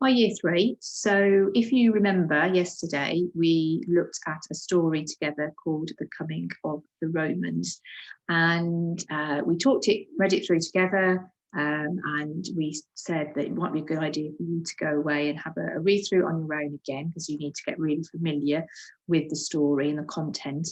Hi, Year 3. So if you remember yesterday, we looked at a story together called The Coming of the Romans. And we read it through together, and we said that it might be a good idea for you to go away and have a read through on your own again, because you need to get really familiar with the story and the content.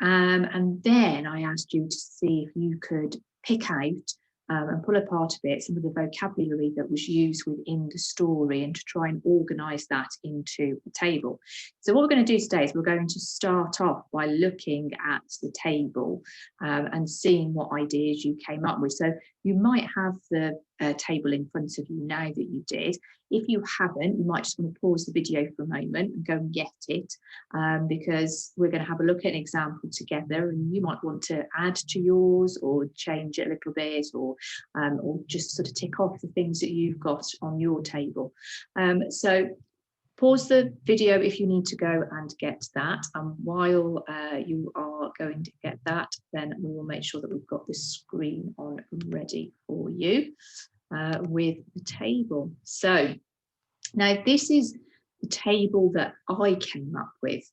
And then I asked you to see if you could pick out and pull apart a bit some of the vocabulary that was used within the story and to try and organise that into a table. So what we're going to do today is we're going to start off by looking at the table and seeing what ideas you came up with. So you might have the table in front of you now that you did. If you haven't, you might just want to pause the video for a moment and go and get it, because we're going to have a look at an example together, and you might want to add to yours or change it a little bit, or just sort of tick off the things that you've got on your table. So pause the video if you need to go and get that. And while you are going to get that, then we will make sure that we've got the screen on ready for you with the table. So now this is the table that I came up with.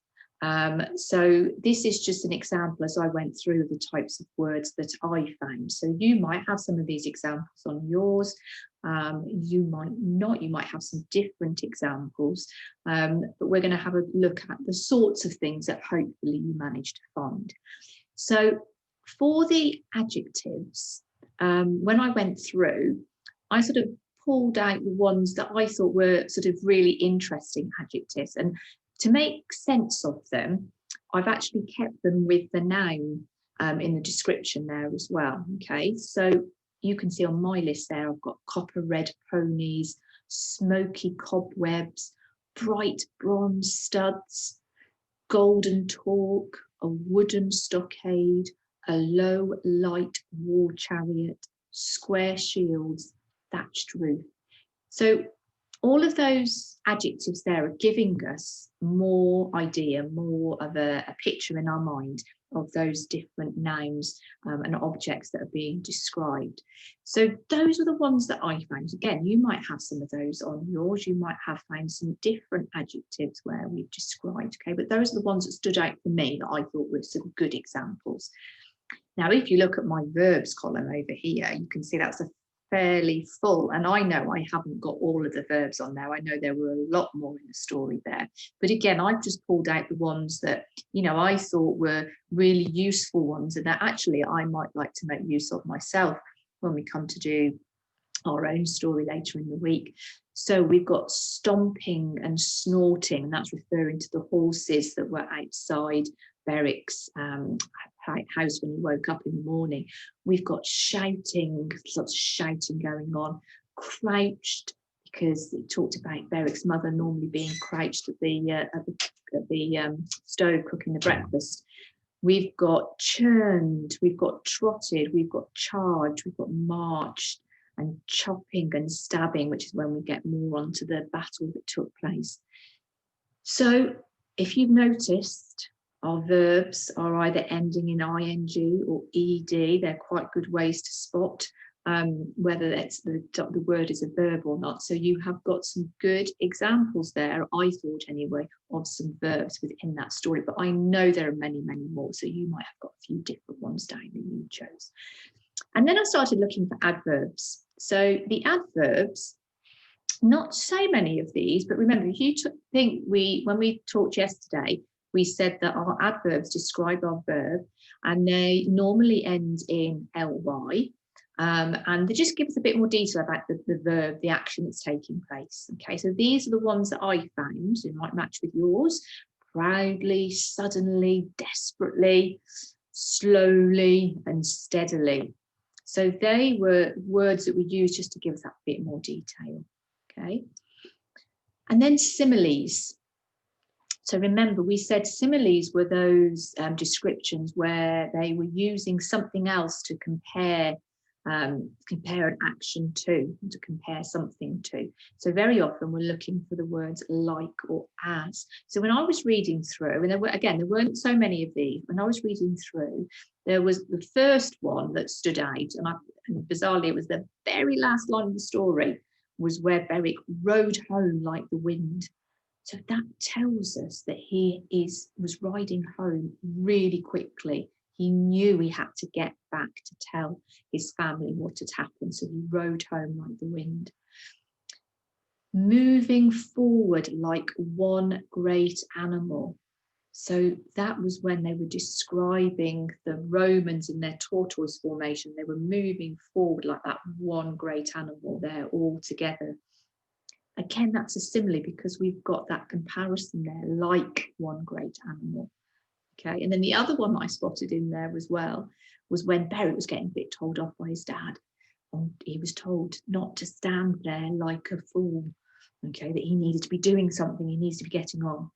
So this is just an example as I went through the types of words that I found. So you might have some of these examples on yours. You might not, you might have some different examples, but we're going to have a look at the sorts of things that hopefully you managed to find. So for the adjectives, when I went through, I sort of pulled out the ones that I thought were sort of really interesting adjectives, and to make sense of them, I've actually kept them with the noun in the description there as well. Okay, so you can see on my list there, I've got copper red ponies, smoky cobwebs, bright bronze studs, golden talk, a wooden stockade, a low light war chariot, square shields, thatched roof. So all of those adjectives there are giving us more idea, more of a picture in our mind of those different nouns and objects that are being described. So those are the ones that I found. Again, you might have some of those on yours. You might have found some different adjectives where we've described, okay? But those are the ones that stood out for me that I thought were some good examples. Now, if you look at my verbs column over here, you can see that's a fairly full, and I know I haven't got all of the verbs on there. I know there were a lot more in the story there, but again, I've just pulled out the ones that, you know, I thought were really useful ones, and that actually I might like to make use of myself when we come to do our own story later in the week. So we've got stomping and snorting, and that's referring to the horses that were outside Berwick's house when he woke up in the morning. We've got shouting, lots of shouting going on, crouched, because it talked about Berwick's mother normally being crouched at the stove cooking the breakfast. We've got churned, we've got trotted, we've got charged, we've got marched, and chopping and stabbing, which is when we get more onto the battle that took place. So if you've noticed, our verbs are either ending in ing or ed. They're quite good ways to spot whether that's the word is a verb or not. So you have got some good examples there, I thought anyway, of some verbs within that story. But I know there are many, many more. So you might have got a few different ones down that you chose. And then I started looking for adverbs. So the adverbs, not so many of these, but remember, if you think when we talked yesterday, we said that our adverbs describe our verb, and they normally end in ly, and they just give us a bit more detail about the verb, the action that's taking place. Okay, so these are the ones that I found. It might match with yours: proudly, suddenly, desperately, slowly, and steadily. So they were words that we used just to give us that bit more detail. Okay, and then similes. So remember, we said similes were those descriptions where they were using something else to compare an action to compare something to. So very often we're looking for the words like or as. So when I was reading through, and there weren't so many of these, when I was reading through, there was the first one that stood out, and bizarrely it was the very last line of the story. was where Beric rode home like the wind. So that tells us that he was riding home really quickly. He knew he had to get back to tell his family what had happened. So he rode home like the wind. Moving forward like one great animal. So that was when they were describing the Romans in their tortoise formation. They were moving forward like that one great animal there all together. Again, that's a simile because we've got that comparison there, like one great animal. Okay, and then the other one that I spotted in there as well was when Beric was getting a bit told off by his dad. And he was told not to stand there like a fool. Okay, that he needed to be doing something, he needs to be getting on.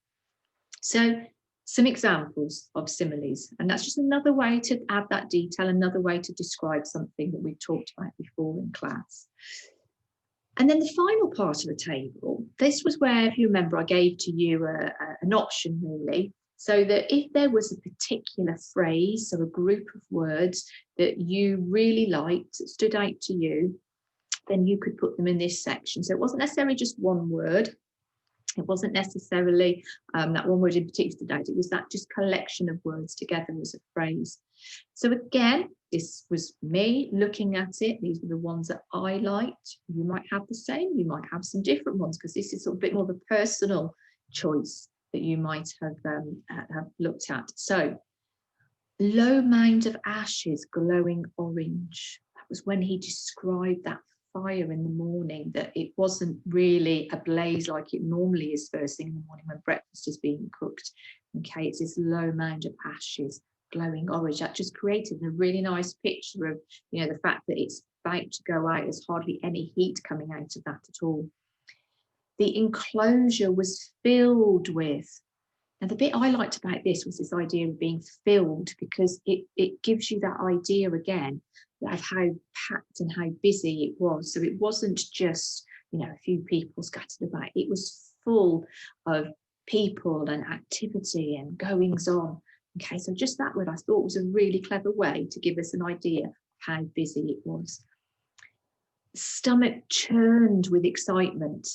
So some examples of similes, and that's just another way to add that detail, another way to describe something that we've talked about before in class. And then the final part of the table, this was where, if you remember, I gave to you an option really, so that if there was a particular phrase, so a group of words that you really liked, that stood out to you, then you could put them in this section. So it wasn't necessarily just one word. It wasn't necessarily that one word in particular stood out. It was that just collection of words together as a phrase. So again, this was me looking at it. These were the ones that I liked. You might have the same. You might have some different ones because this is sort of a bit more of a personal choice that you might have looked at. So, low mound of ashes glowing orange. That was when he described that fire in the morning, that it wasn't really a blaze like it normally is first thing in the morning when breakfast is being cooked. Okay, it's this low mound of ashes glowing orange. That just created a really nice picture of, you know, the fact that it's about to go out. There's hardly any heat coming out of that at all. The enclosure was filled with. And the bit I liked about this was this idea of being filled, because it gives you that idea again of how packed and how busy it was. So it wasn't just, you know, a few people scattered about. It was full of people and activity and goings on. Okay, so just that word I thought was a really clever way to give us an idea of how busy it was. Stomach churned with excitement.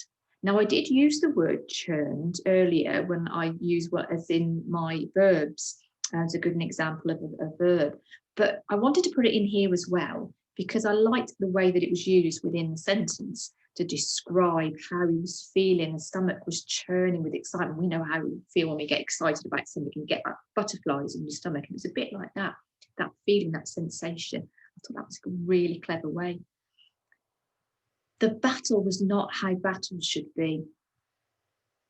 Now, I did use the word churned earlier when I used what as in my verbs as a good example of a verb, but I wanted to put it in here as well because I liked the way that it was used within the sentence to describe how he was feeling. The stomach was churning with excitement. We know how we feel when we get excited about something and get like butterflies in your stomach. And it was a bit like that feeling, that sensation. I thought that was a really clever way. The battle was not how battles should be.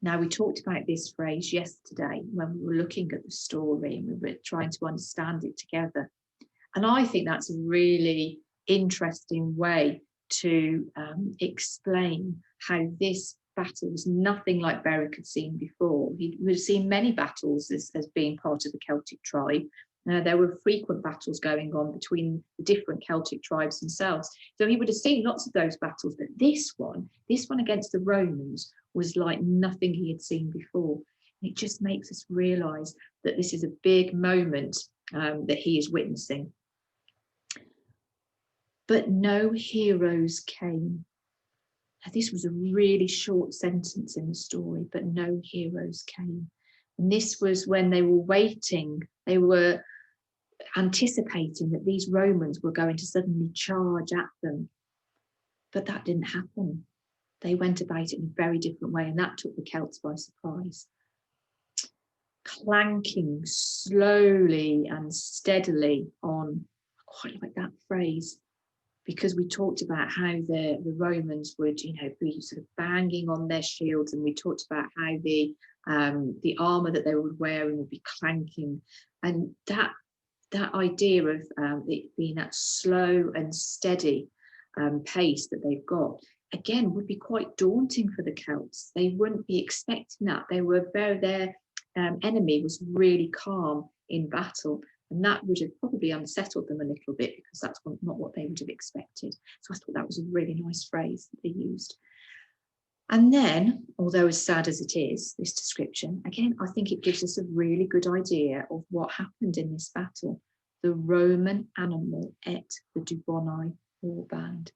Now, we talked about this phrase yesterday when we were looking at the story and we were trying to understand it together. And I think that's a really interesting way to explain how this battle was nothing like Beric had seen before. He would have seen many battles as being part of the Celtic tribe. There were frequent battles going on between the different Celtic tribes themselves. So he would have seen lots of those battles, but this one against the Romans was like nothing he had seen before. And it just makes us realise that this is a big moment that he is witnessing. But no heroes came. Now, this was a really short sentence in the story, but no heroes came. And this was when they were waiting, they were anticipating that these Romans were going to suddenly charge at them. But that didn't happen. They went about it in a very different way, and that took the Celts by surprise. Clanking slowly and steadily on. I quite like that phrase, because we talked about how the Romans would, you know, be sort of banging on their shields, and we talked about how the armor that they were wearing would be clanking, and that idea of it being that slow and steady pace that they've got, again, would be quite daunting for the Celts. They wouldn't be expecting that. Their enemy was really calm in battle, and that would have probably unsettled them a little bit because that's not what they would have expected. So I thought that was a really nice phrase that they used. And then, although as sad as it is, this description, again, I think it gives us a really good idea of what happened in this battle. The Roman animal ate the Dubonai warband.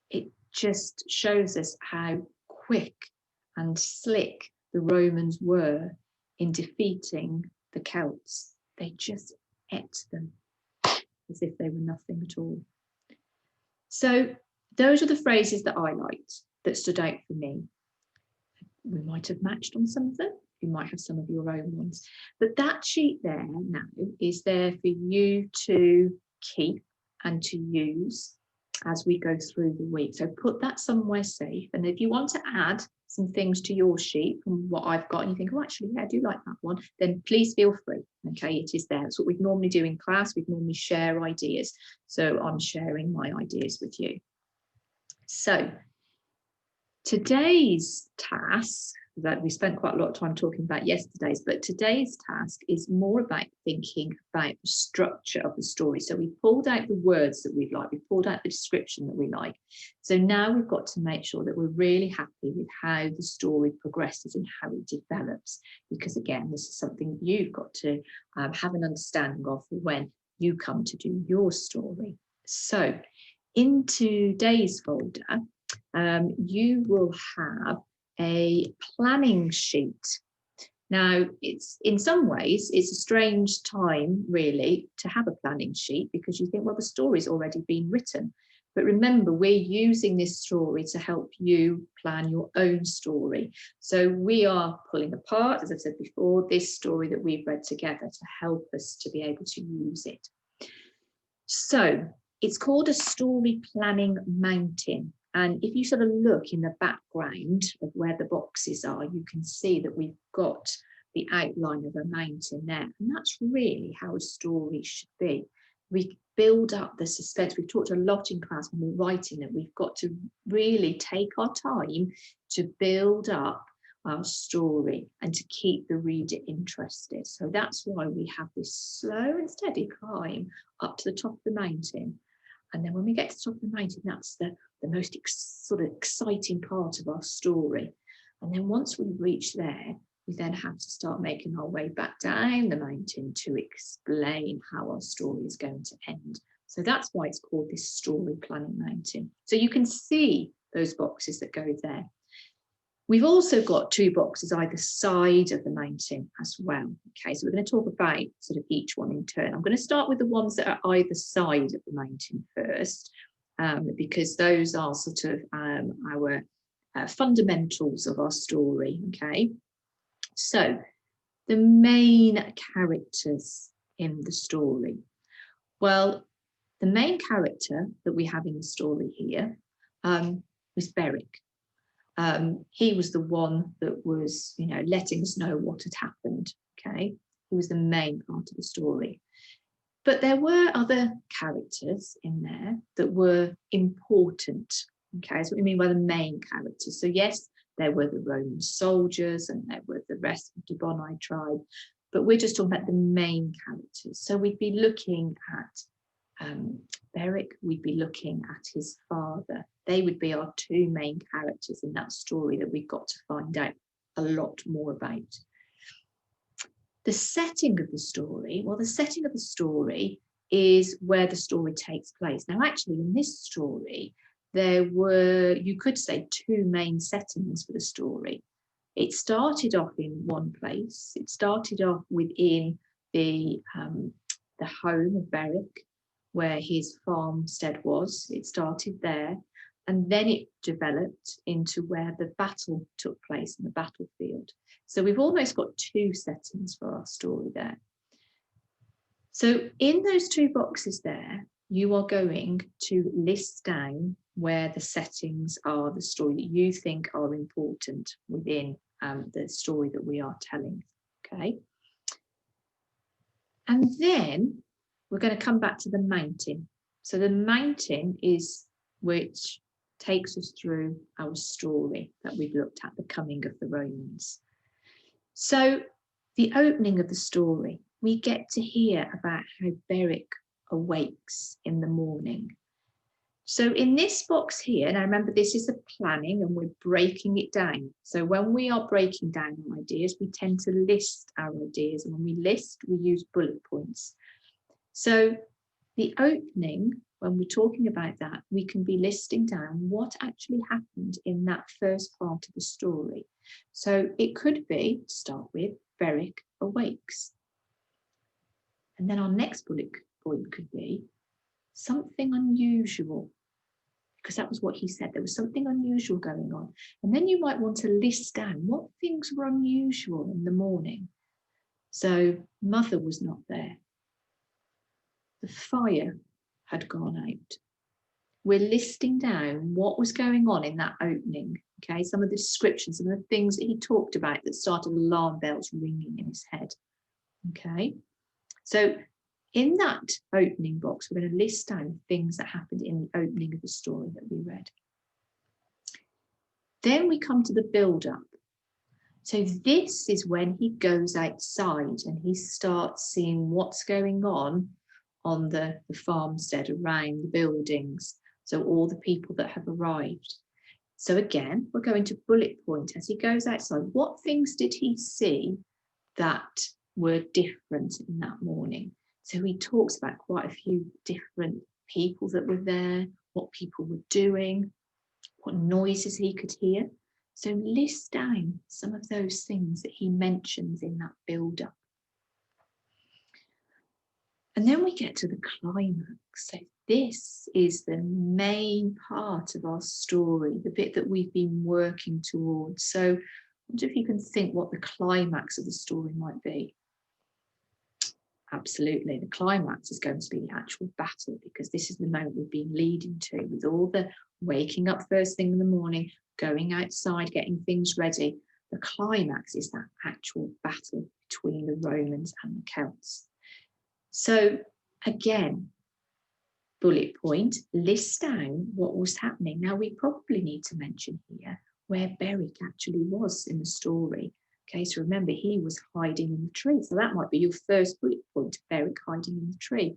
It just shows us how quick and slick the Romans were in defeating the Celts. They just ate them as if they were nothing at all. So those are the phrases that I liked, that stood out for me. We might have matched on some of them. You might have some of your own ones. But that sheet there now is there for you to keep and to use as we go through the week. So put that somewhere safe. And if you want to add some things to your sheet from what I've got, and you think, oh, actually, yeah, I do like that one, then please feel free. Okay, it is there. That's what we'd normally do in class. We'd normally share ideas. So I'm sharing my ideas with you. So today's task, that we spent quite a lot of time talking about yesterday's, but today's task is more about thinking about the structure of the story. So we pulled out the words that we like, we pulled out the description that we like. So now we've got to make sure that we're really happy with how the story progresses and how it develops, because again, this is something you've got to have an understanding of when you come to do your story. So in today's folder, you will have a planning sheet. Now, it's in some ways, it's a strange time really to have a planning sheet, because you think, well, the story's already been written. But remember, we're using this story to help you plan your own story. So we are pulling apart, as I've said before, this story that we've read together to help us to be able to use it. So it's called a story planning mountain. And if you sort of look in the background of where the boxes are, you can see that we've got the outline of a mountain there. And that's really how a story should be. We build up the suspense. We've talked a lot in class when we're writing that we've got to really take our time to build up our story and to keep the reader interested. So that's why we have this slow and steady climb up to the top of the mountain. And then when we get to the top of the mountain, that's the most sort of exciting part of our story. And then once we reach there, we then have to start making our way back down the mountain to explain how our story is going to end. So that's why it's called this story planning mountain. So you can see those boxes that go there. We've also got two boxes either side of the mountain as well. Okay, so we're going to talk about sort of each one in turn. I'm going to start with the ones that are either side of the mountain first, because those are sort of our fundamentals of our story. Okay, so the main characters in the story. Well, the main character that we have in the story here was Beric. He was the one that was, letting us know what had happened. Okay, he was the main part of the story. But there were other characters in there that were important. Okay, that's what we mean by the main characters. So yes, there were the Roman soldiers and there were the rest of the Debonai tribe, but we're just talking about the main characters. So we'd be looking at Beric, we'd be looking at his father. They would be our two main characters in that story that we've got to find out a lot more about. The setting of the story, well, the setting of the story is where the story takes place. Now, actually, in this story, there were, you could say, two main settings for the story. It started off in one place. It started off within the home of Beric, where his farmstead was. It started there, and then it developed into where the battle took place in the battlefield. So we've almost got two settings for our story there. So in those two boxes there, you are going to list down where the settings are, the story that you think are important within the story that we are telling. Okay. And then we're going to come back to the mountain. So the mountain is which takes us through our story that we've looked at, the coming of the Romans. So the opening of the story, we get to hear about how Beric awakes in the morning. So in this box here, now remember this is a planning and we're breaking it down. So when we are breaking down our ideas, we tend to list our ideas, and when we list, we use bullet points. So the opening when we're talking about that, we can be listing down what actually happened in that first part of the story. So it could be, to start with, Beric awakes. And then our next bullet point could be something unusual, because that was what he said. There was something unusual going on. And then you might want to list down what things were unusual in the morning. So Mother was not there. The fire had gone out. We're listing down what was going on in that opening. Okay, some of the descriptions, some of the things that he talked about that started alarm bells ringing in his head. Okay, so in that opening box, we're going to list down things that happened in the opening of the story that we read. Then we come to the build-up. So this is when he goes outside and he starts seeing what's going on the farmstead, around the buildings. So all the people that have arrived. So again, we're going to bullet point as he goes outside. What things did he see that were different in that morning? So he talks about quite a few different people that were there, what people were doing, what noises he could hear. So list down some of those things that he mentions in that build-up. And then we get to the climax. So this is the main part of our story, the bit that we've been working towards. So I wonder if you can think what the climax of the story might be. Absolutely, the climax is going to be the actual battle, because this is the moment we've been leading to, with all the waking up first thing in the morning, going outside, getting things ready. The climax is that actual battle between the Romans and the Celts. So again, bullet point, list down what was happening. Now we probably need to mention here where Beric actually was in the story. Okay, so remember, he was hiding in the tree. So that might be your first bullet point, Beric hiding in the tree.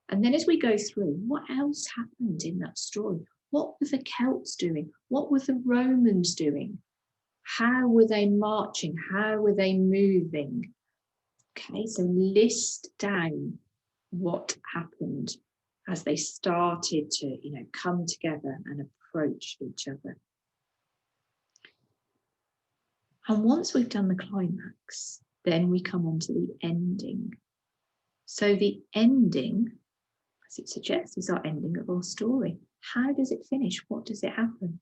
And then as we go through, what else happened in that story? What were the Celts doing? What were the Romans doing? How were they marching? How were they moving? Okay, so list down what happened as they started to, come together and approach each other. And once we've done the climax, then we come on to the ending. So the ending, as it suggests, is our ending of our story. How does it finish? What does it happen?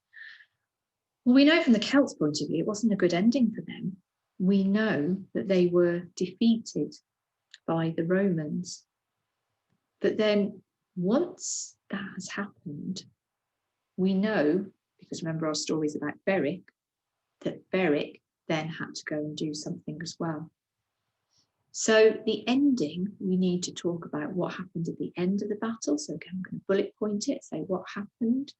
Well, we know from the Celts' point of view, it wasn't a good ending for them. We know that they were defeated by the Romans. But then once that has happened, we know, because remember our story is about Beric, that Beric then had to go and do something as well. So the ending, we need to talk about what happened at the end of the battle. So again, I'm going to bullet point it, say what happened.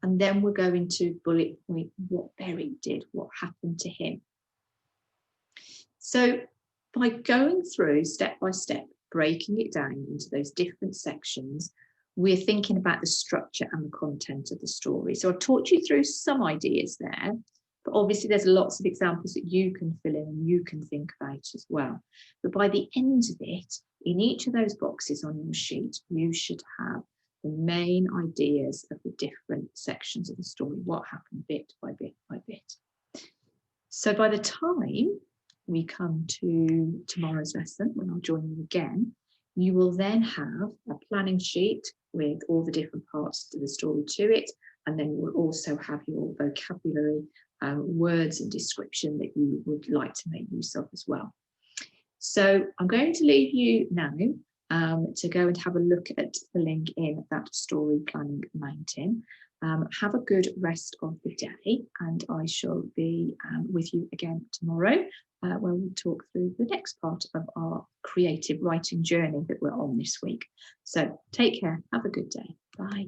And then we're going to bullet point what Beric did, what happened to him. So by going through step by step, breaking it down into those different sections, we're thinking about the structure and the content of the story. So I've taught you through some ideas there, but obviously there's lots of examples that you can fill in and you can think about as well. But by the end of it, in each of those boxes on your sheet, you should have the main ideas of the different sections of the story, what happened bit by bit by bit. So by the time we come to tomorrow's lesson, when I'll join you again, you will then have a planning sheet with all the different parts of the story to it, and then you will also have your vocabulary, words and description that you would like to make use of as well. So I'm going to leave you now to go and have a look at filling in that story planning mountain. Have a good rest of the day, and I shall be with you again tomorrow when we'll talk through the next part of our creative writing journey that we're on this week. So take care, have a good day, bye.